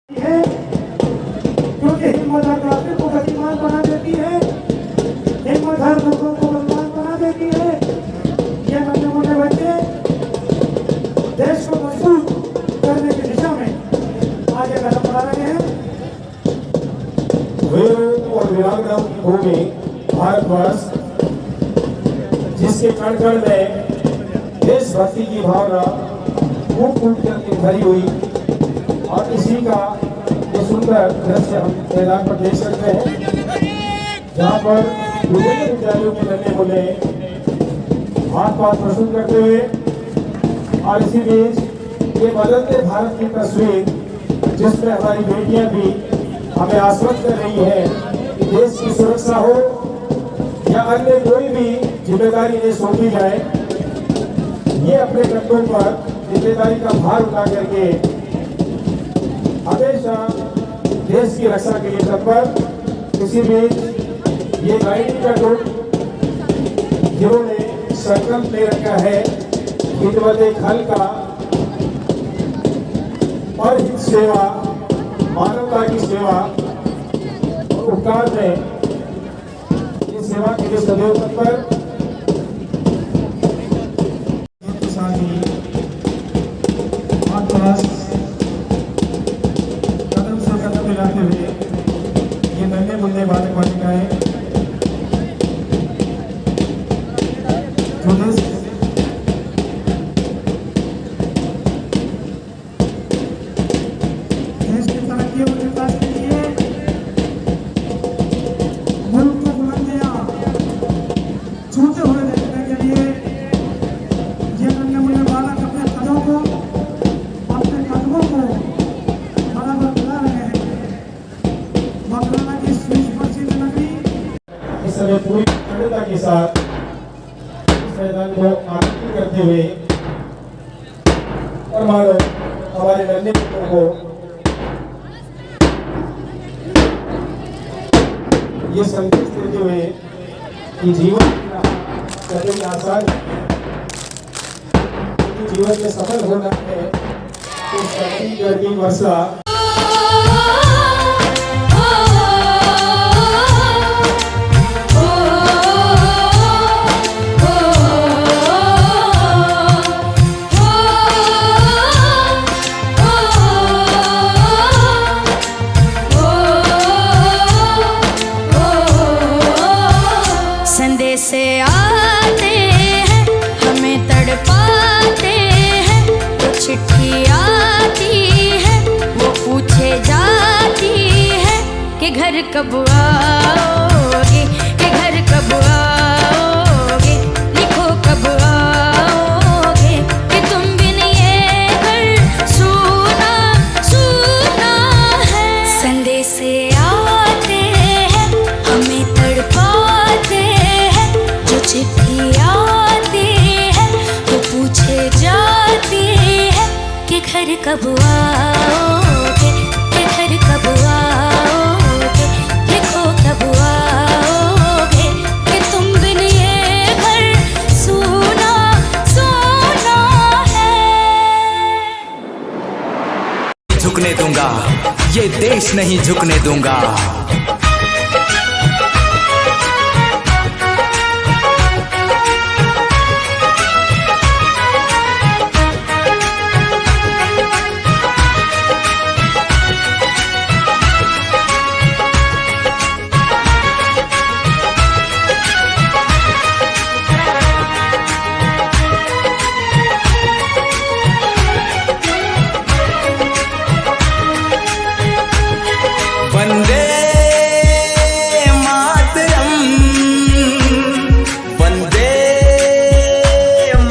है, क्योंकि हिम्मत हर काफिर को गतिमान बना देती है, हिम्मत हर लोगों को बलवान बना देती है। ये नन्हे मुन्ने बच्चे देश को मजबूत करने की दिशा में आगे कदम बढ़ा रहे हैं। वीरों और वीरांगनाओं की भूमि भारतवर्ष, जिसके कण कण में देशभक्ति की भावना फूट फूट करके भरी हुई, और इसी का ये सुंदर दृश्य हम मैदान पर देख सकते हैं, जहाँ पर विभिन्न विद्यालयों के नन्हे मुन्ने हाथ पाथ प्रस्तुत करते हुए, और इसी बीच ये बदलते भारत की तस्वीर जिसमें हमारी बेटियां भी हमें आश्वस्त कर रही है कि देश की सुरक्षा हो या अन्य कोई भी जिम्मेदारी इन्हें सौंपी जाए, ये अपने कंधों पर जिम्मेदारी का भार उठा करके हमेशा देश की रक्षा के लिए तत्पर। इसी बीच ये गाइडिंग का ग्रुप जिन्होंने संकल्प ले रखा है खिदमत खल्क और हित सेवा, मानवता की सेवा और उपकार में ये सेवा के लिए सदैव तत्पर। कदम से कदम मिलाते हुए ये नन्हे मुन्ने बालक बालिकाएं जो देश की तरक्की और विकास के लिए मुल्क को बुलंदियां छूते हुए देखने के लिए ये नन्हे मुन्ने बालक अपने कदमों को बराबर मिला रहे हैं। मौलाना की सुप्रसिद्ध नगरी इस समय पूरी दृढ़ता के साथ इस मैदान को आरंभ करते हुए, और मानो हमारे नन्हे बच्चों को ये संदेश देते हुए कि जीवन कभी आसान है, जीवन में सफल होना है तो सर्दी गर्मी वर्षा संदेश आते हैं हमें तड़पाते हैं, तो चिट्ठी आती है वो पूछे जाती है कि घर कब आओगे, कि घर कब आओगे, लिखो कब आओगे, कि तुम बिन ये घर सूना सूना है। संदेश आते हैं हमें तड़पाते हैं, जो चिट्ठी आती है वो पूछे जाती है कि घर कब आओगे, कि घर कब आओगे, लिखो कब आओगे, कि तुम बिन ये घर सूना सूना है। झुकने दूंगा, ये देश नहीं झुकने दूंगा। वंदे मातरम, वंदे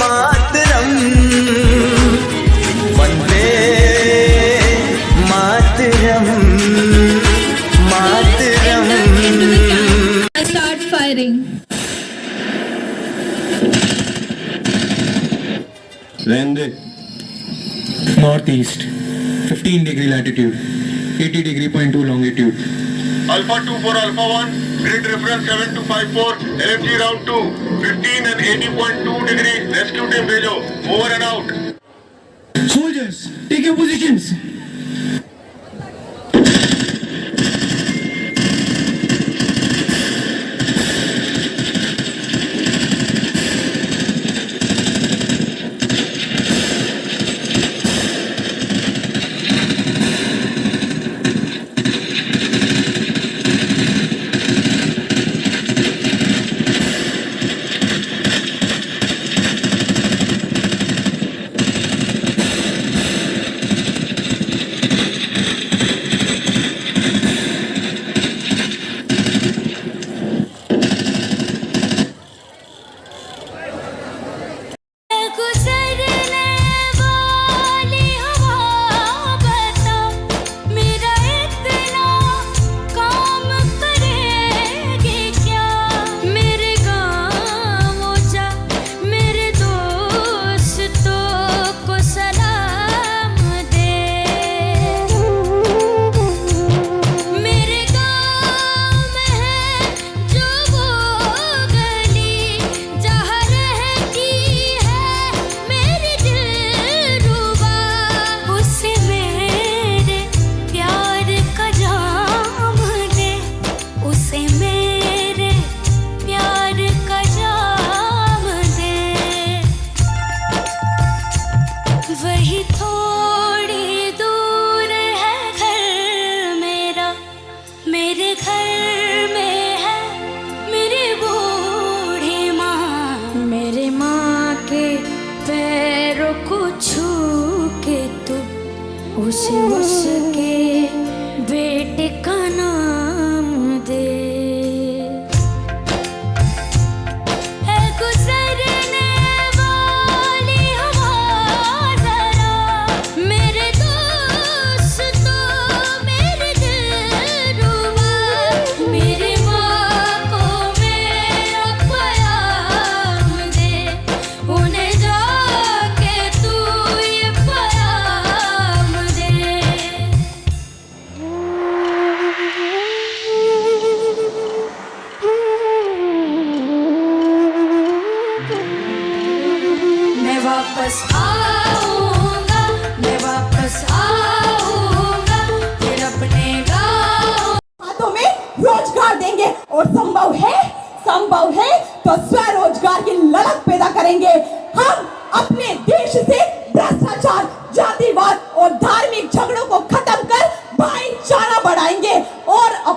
मातरम, वंदे मातरम, मातरम। Start firing. Rende. Northeast, 15 degree latitude, 80 degree point 2 longitude. Alpha 2 for Alpha 1, grid reference 7254, LFG route 2, 15 and 80.2 degree, rescue team भेजो, over and out. Soldiers, take your positions.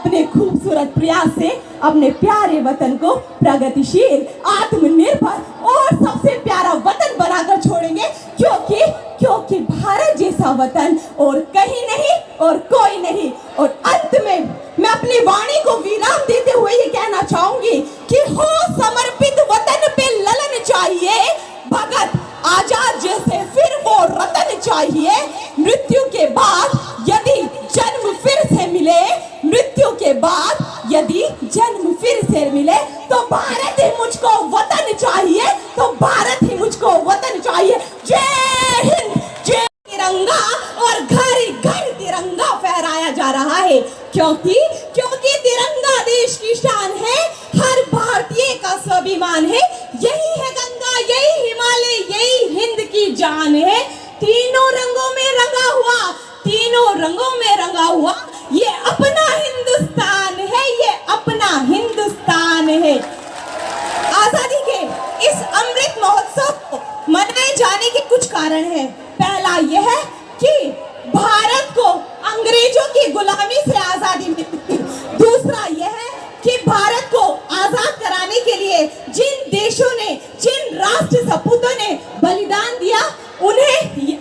अपने खूबसूरत प्रयास से अपने प्यारे वतन को प्रगतिशील, आत्मनिर्भर और सबसे प्यारा वतन बनाकर छोड़ेंगे, क्योंकि भारत जैसा वतन और कहीं नहीं और कोई नहीं। और अंत में मैं अपनी वाणी को विराम देते हुए ये कहना चाहूंगी कि हो समर्पित वतन पे ललन चाहिए, भगत आजाद जैसे फिर वो रतन चाहिए। मृत्यु के बाद यदि जन्म फिर से मिले, मृत्यु के बाद यदि जन्म फिर से मिले, तो भारत ही मुझको वतन चाहिए, तो भारत ही मुझको वतन चाहिए। जय हिंद, जय तिरंगा। और घर घर तिरंगा फहराया जा रहा है, क्योंकि तिरंगा देश की शान है, हर भारतीय का स्वाभिमान है। यही है गंगा, यही हिमालय, यही हिंद की जान है। तीनों रंगों में रंगा हुआ, तीनों रंगों में रंगा हुआ ये अपना हिंदुस्तान है, ये अपना हिंदुस्तान है। आजादी के इस अमृत महोत्सव को मनाए जाने के कुछ कारण हैं। पहला यह है कि भारत को अंग्रेजों की गुलामी से आजादी मिली। दूसरा यह है कि भारत को आजाद कराने के लिए जिन देशों ने, जिन राष्ट्र सपूतों ने बलिदान दिया, उन्हें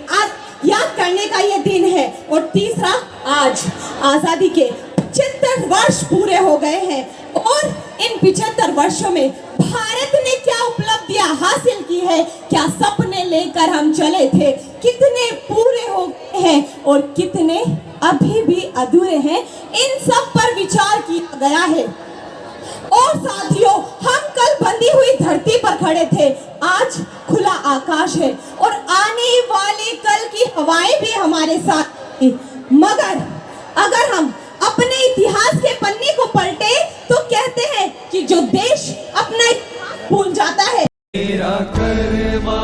याद करने का ये दिन है। और तीसरा, आज आजादी के 75 वर्ष पूरे हो गए हैं और इन 75 वर्षों में भारत ने क्या उपलब्धियां हासिल की है, क्या सपने लेकर हम चले थे, कितने पूरे हो गए हैं और कितने अभी भी अधूरे हैं, इन सब पर विचार किया गया है। और साथियों, हम कल बंधी हुई धरती पर खड़े थे, आज खुला आकाश है और आने वाले कल की हवाएं भी हमारे साथ। मगर अगर हम अपने इतिहास के पन्ने को पलटे तो कहते हैं कि जो देश अपना इतिहास भूल जाता है, मेरा कर्मा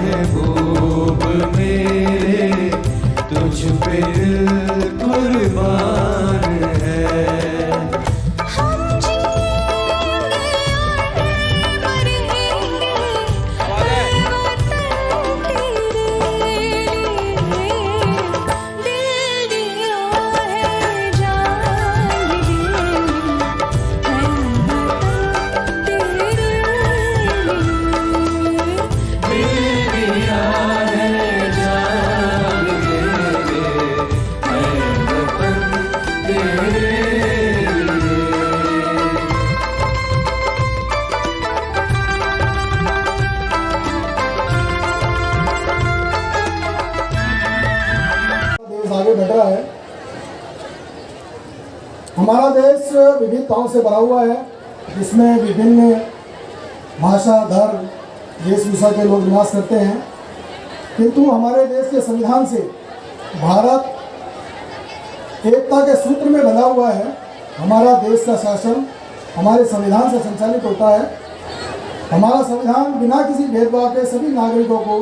महबूब मेरे तुझ पे दिल कुर्बान है। हम जिएंगे और मरेंगे वतन तेरे लिए, दिल दिया है जान देंगे, है वतन तेरे आगे बढ़ रहा है। हमारा देश विविधताओं से भरा हुआ है, जिसमें विभिन्न भाषा, धर्म, वेशभूषा के लोग निवास करते हैं, किंतु हमारे देश के संविधान से भारत एकता के सूत्र में बंधा हुआ है। हमारा देश का शासन हमारे संविधान से संचालित होता है। हमारा संविधान बिना किसी भेदभाव के सभी नागरिकों को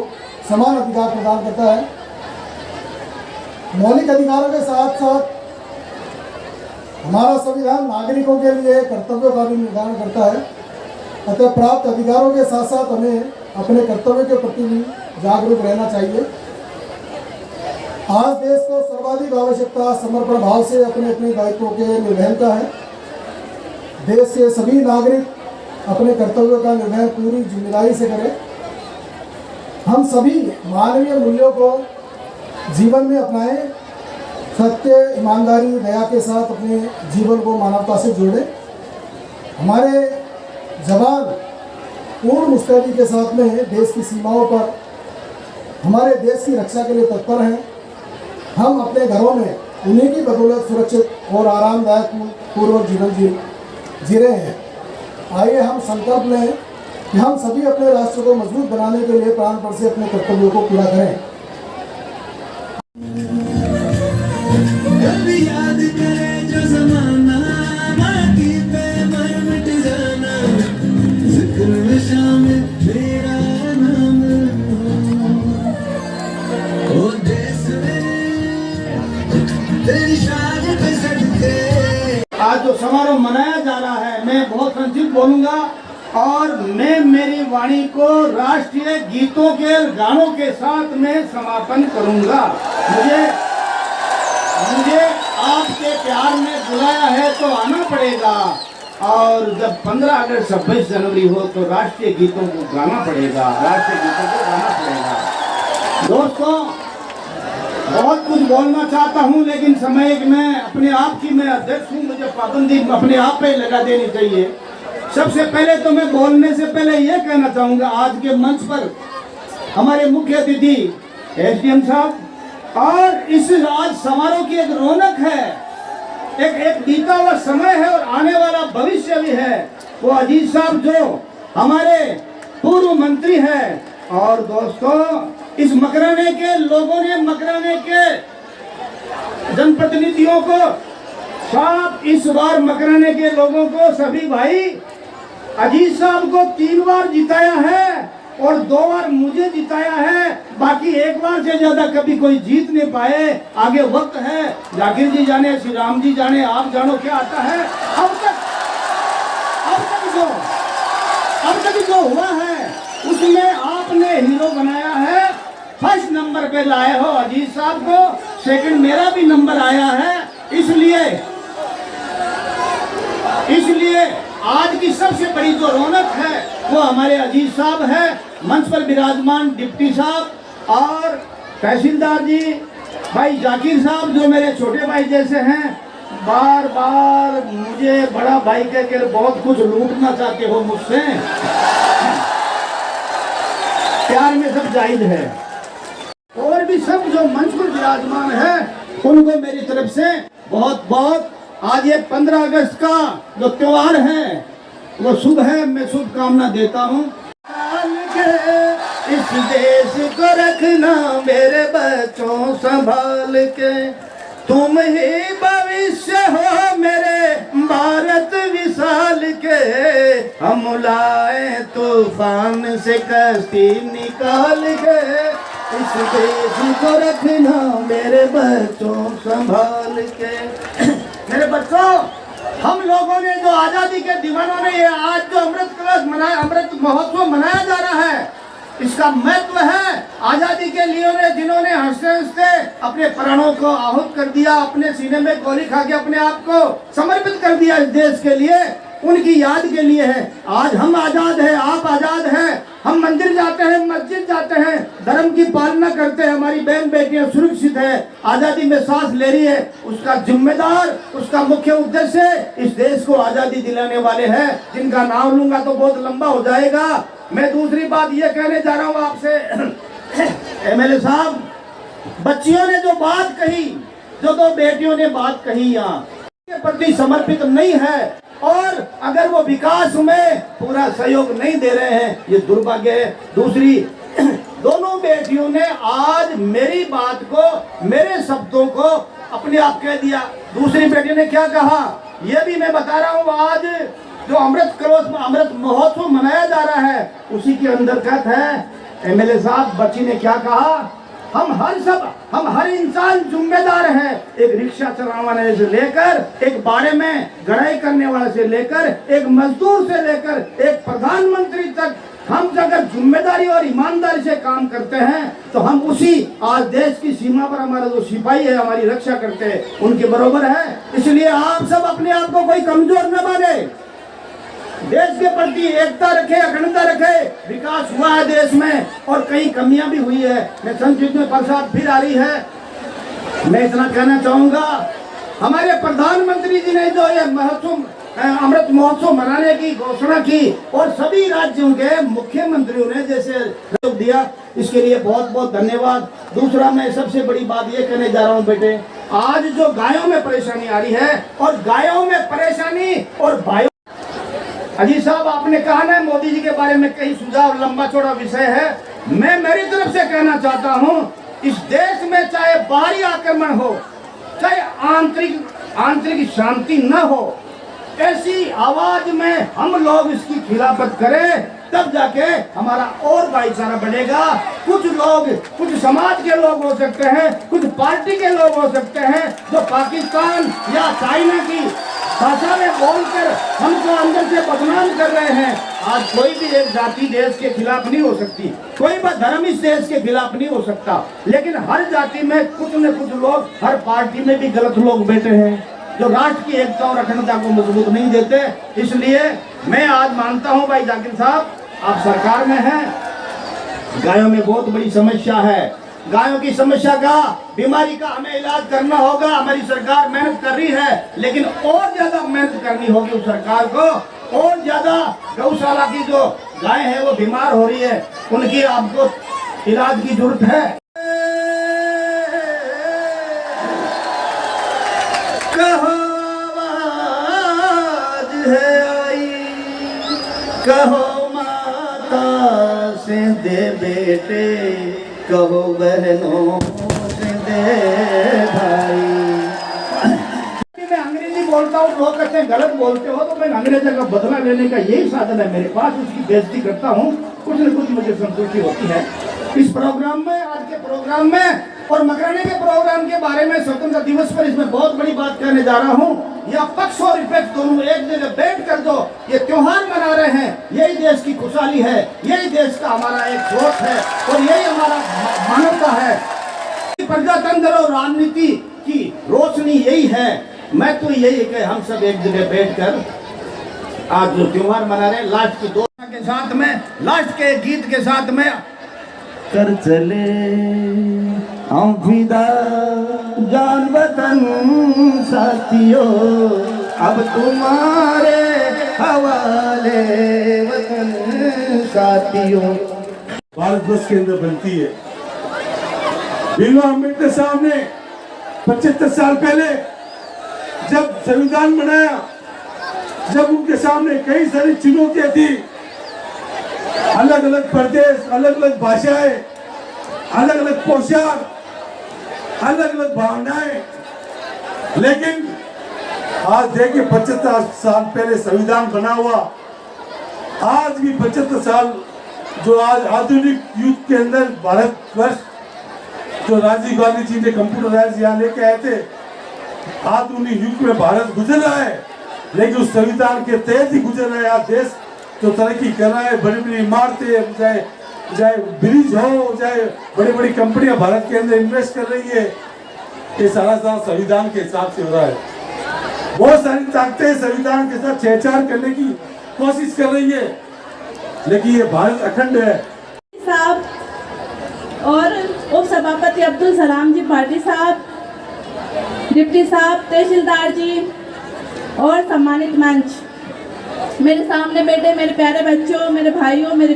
समान अधिकार प्रदान करता है। मौलिक अधिकारों के साथ साथ हमारा संविधान नागरिकों के लिए कर्तव्यों का भी निर्धारण करता है। अतः प्राप्त अधिकारों के साथ साथ हमें अपने कर्तव्य के प्रति भी जागरूक रहना चाहिए। आज देश को सर्वाधिक आवश्यकता समर्पण भाव से अपने अपने दायित्वों के निर्वहन का है। देश के सभी नागरिक अपने कर्तव्यों का निर्वहन पूरी जिम्मेदारी से करें। हम सभी मानवीय मूल्यों को जीवन में अपनाएं, सत्य, ईमानदारी, दया के साथ अपने जीवन को मानवता से जोड़ें। हमारे जवान पूर्ण मुस्तैदी के साथ में देश की सीमाओं पर हमारे देश की रक्षा के लिए तत्पर हैं। हम अपने घरों में उन्हीं की बदौलत सुरक्षित और आरामदायक पूर्वक जीवन जी रहे हैं। आइए हम संकल्प लें कि हम सभी अपने राष्ट्र को मजबूत बनाने के लिए प्राणपण से अपने कर्तव्यों को पूरा करें। याद करे जो ज़माना माटी पे मर मिट जाना, जिक्र में शामिल मेरा नाम ओ देश तेरी शान पे सजते। आज जो समारोह मनाया जा रहा है, मैं बहुत संक्षिप्त बोलूंगा और मैं मेरी वाणी को राष्ट्रीय गीतों के गानों के साथ में समापन करूंगा। मुझे आपके प्यार में बुलाया है तो आना पड़ेगा, और जब 15 अगस्त 26 जनवरी हो तो राष्ट्रीय गीतों को गाना पड़ेगा, राष्ट्रीय गीतों को गाना पड़ेगा। दोस्तों, बहुत कुछ बोलना चाहता हूं, लेकिन समय में अपने आप की मैं अध्यक्ष हूं, मुझे पाबंदी अपने आप पे लगा देनी चाहिए। सबसे पहले तो मैं बोलने से पहले ये कहना चाहूंगा, आज के मंच पर हमारे मुख्य अतिथि एसडीएम साहब, और इस आज समारोह की एक रौनक है, एक बीता हुआ समय है और आने वाला भविष्य भी है। वो अजीत साहब जो हमारे पूर्व मंत्री हैं, और दोस्तों इस मकराने के लोगों ने, मकराने के जनप्रतिनिधियों को, साहब इस बार मकराने के लोगों को सभी भाई अजीत साहब को 3 बार जिताया है और 2 बार मुझे जिताया है। बाकी 1 बार से ज्यादा कभी कोई जीत नहीं पाए। आगे वक्त है, जाकिर जी जाने, श्री राम जी जाने, आप जानो क्या आता है। अब तक जो हुआ है उसमें आपने हीरो बनाया है। फर्स्ट नंबर पे लाए हो अजीत साहब को, सेकंड मेरा भी नंबर आया है। इसलिए आज की सबसे बड़ी जो रौनक है वो हमारे अजीत साहब है, मंच पर विराजमान डिप्टी साहब और तहसीलदार जी, भाई जाकिर साहब जो मेरे छोटे भाई जैसे हैं। बार बार मुझे बड़ा भाई कह के बहुत कुछ लूटना चाहते हो मुझसे, प्यार में सब जायज है। और भी सब जो मंच पर विराजमान है उनको मेरी तरफ से बहुत बहुत, आज ये 15 अगस्त का जो त्योहार है वो शुभ है, मैं शुभकामना देता हूँ। इस देश को रखना मेरे बच्चों संभाल के, तुम ही भविष्य हो मेरे भारत विशाल के। हम लाए तूफान से कश्ती निकाल के, इस देश को रखना मेरे बच्चों संभाल के। मेरे बच्चों, हम लोगों ने जो आजादी के दीवानों ने ये आज जो अमृत महोत्सव मनाया जा रहा है, इसका महत्व है आजादी के लिए जिन्होंने हंसते हंसते अपने प्राणों को आहूत कर दिया, अपने सीने में गोली खा के अपने आप को समर्पित कर दिया इस देश के लिए, उनकी याद के लिए है। आज हम आजाद हैं, आप आजाद हैं, हम मंदिर जाते हैं, मस्जिद जाते हैं, धर्म की पालना करते हैं, हमारी बहन बेटियां सुरक्षित है, आजादी में सांस ले रही है। उसका जिम्मेदार, उसका मुख्य उद्देश्य इस देश को आजादी दिलाने वाले हैं, जिनका नाम लूंगा तो बहुत लंबा हो जाएगा। मैं दूसरी बात ये कहने जा रहा हूँ आपसे, एमएलए साहब, बच्चियों ने जो बात कही, जो 2 बेटियों ने बात कही, यहाँ के प्रति समर्पित नहीं है और अगर वो विकास में पूरा सहयोग नहीं दे रहे हैं, ये दुर्भाग्य है। दूसरी, दोनों बेटियों ने आज मेरी बात को, मेरे शब्दों को अपने आप कह दिया। दूसरी बेटी ने क्या कहा ये भी मैं बता रहा हूँ। आज जो अमृत महोत्सव मनाया जा रहा है उसी के अंतर्गत है। एमएलए साहब, बच्ची ने क्या कहा, हम हर इंसान जिम्मेदार है, एक रिक्शा चलाने वाले से लेकर, एक बाड़े में गढ़ाई करने वाले से लेकर, एक मजदूर से लेकर एक प्रधानमंत्री तक हम अगर जिम्मेदारी और ईमानदारी से काम करते हैं तो हम उसी आज देश की सीमा पर हमारा जो सिपाही है हमारी रक्षा करते हैं उनके बराबर है। इसलिए आप सब अपने आप को कोई कमजोर न माने, देश के प्रति एकता रखे, अखंडता रखे। विकास हुआ है देश में और कई कमियां भी हुई है। मैं संसद में बरसात फिर आ रही है। मैं इतना कहना चाहूंगा, हमारे प्रधानमंत्री जी ने जो ये अमृत महोत्सव मनाने की घोषणा की और सभी राज्यों के मुख्यमंत्रियों ने जैसे सहयोग दिया, इसके लिए बहुत बहुत धन्यवाद। दूसरा, मैं सबसे बड़ी बात ये कहने जा रहा हूँ बेटे, आज जो गायों में परेशानी आ रही है और गायों में परेशानी और भाइयों, अजीत साहब आपने कहा ना मोदी जी के बारे में कई सुझाव, लंबा चौड़ा विषय है। मैं मेरी तरफ से कहना चाहता हूँ, इस देश में चाहे बाहरी आक्रमण हो, चाहे आंतरिक शांति न हो, ऐसी आवाज में हम लोग इसकी खिलाफत करें, तब जाके हमारा और भाईचारा बढ़ेगा। कुछ लोग, कुछ समाज के लोग हो सकते हैं, कुछ पार्टी के लोग हो सकते हैं जो पाकिस्तान या चाइना की भाषा में बोलकर हमको अंदर से बदनाम कर रहे हैं। आज कोई भी एक जाति देश के खिलाफ नहीं हो सकती, कोई भी धर्म इस देश के खिलाफ नहीं हो सकता, लेकिन हर जाति में कुछ न कुछ लोग, हर पार्टी में भी गलत लोग बैठे हैं जो राष्ट्र की एकता और अखंडता को मजबूत नहीं देते। इसलिए मैं आज मानता हूं भाई जाकिर साहब, आप सरकार में हैं, गायों में बहुत बड़ी समस्या है। गायों की समस्या का, बीमारी का हमें इलाज करना होगा। हमारी सरकार मेहनत कर रही है, लेकिन और ज्यादा मेहनत करनी होगी उस सरकार को। और ज्यादा गौशाला की जो गाय है वो बीमार हो रही है, उनकी आपको इलाज की जरूरत है। कहो आवाज है आई, कहो माता से दे बेटे, कहो बहनों से दे भाई। मैं अंग्रेजी बोलता हूँ, लोग कहते हैं गलत बोलते हो, तो मैं अंग्रेजी का बदला लेने का यही साधन है मेरे पास, उसकी बेइज्जती करता हूँ। कुछ न कुछ मुझे संतुष्टि होती है इस प्रोग्राम में, आज के प्रोग्राम में और मकराने के प्रोग्राम के बारे में। स्वतंत्रता दिवस पर इसमें बहुत बड़ी बात कहने जा रहा हूँ। या पक्ष और विपक्ष दोनों एक जगह बैठ कर जो ये त्योहार मना रहे हैं, यही देश की खुशहाली है, यही देश का हमारा एक स्रोत है और यही हमारा मानवता है। प्रजातंत्र और राजनीति की रोशनी यही है। मैं तो यही कि हम सब एक जगह बैठ कर आज जो त्योहार मना रहे हैं, लास्ट की दो के साथ में, लास्ट के गीत के साथ में, कर चले हम फिदा जान वतन साथियों, अब तुम्हारे हवाले वतन साथियों। भारत वर्ष के अंदर बनती है। भीमराव अम्बेडकर साहब ने 75 साल पहले जब संविधान बनाया, जब उनके सामने कई सारी चुनौतियां थी, अलग अलग प्रदेश, अलग अलग भाषाएं, अलग अलग पोशाक, अलग अलग भावनाएं, लेकिन आज देखिए 75 साल पहले संविधान बना हुआ, आज भी 75 साल जो आज आधुनिक युग के अंदर भारतवर्ष, जो राजीव गांधी जी ने कंप्यूटराइज यहाँ लेके आए थे, आधुनिक युग में भारत गुजर रहा है, लेकिन उस संविधान के तहत ही गुजर रहा है। आज देश जो तरक्की कर रहा है, बड़ी बड़ी इमारतें, चाहे ब्रिज हो, चाहे बड़ी बड़ी कंपनियां भारत के अंदर इन्वेस्ट कर रही है, ये सारा संविधान के हिसाब से हो रहा है। बहुत सारी ताकतें संविधान के साथ छेड़छाड़ करने की कोशिश कर रही है, लेकिन ये भारत अखंड है। साहब और उप सभापति अब्दुल सलाम जी पार्टी साहब, डिप्टी साहब, तहसीलदार जी और सम्मानित मंच, मेरे सामने बैठे मेरे प्यारे बच्चों, मेरे भाइयों, मेरे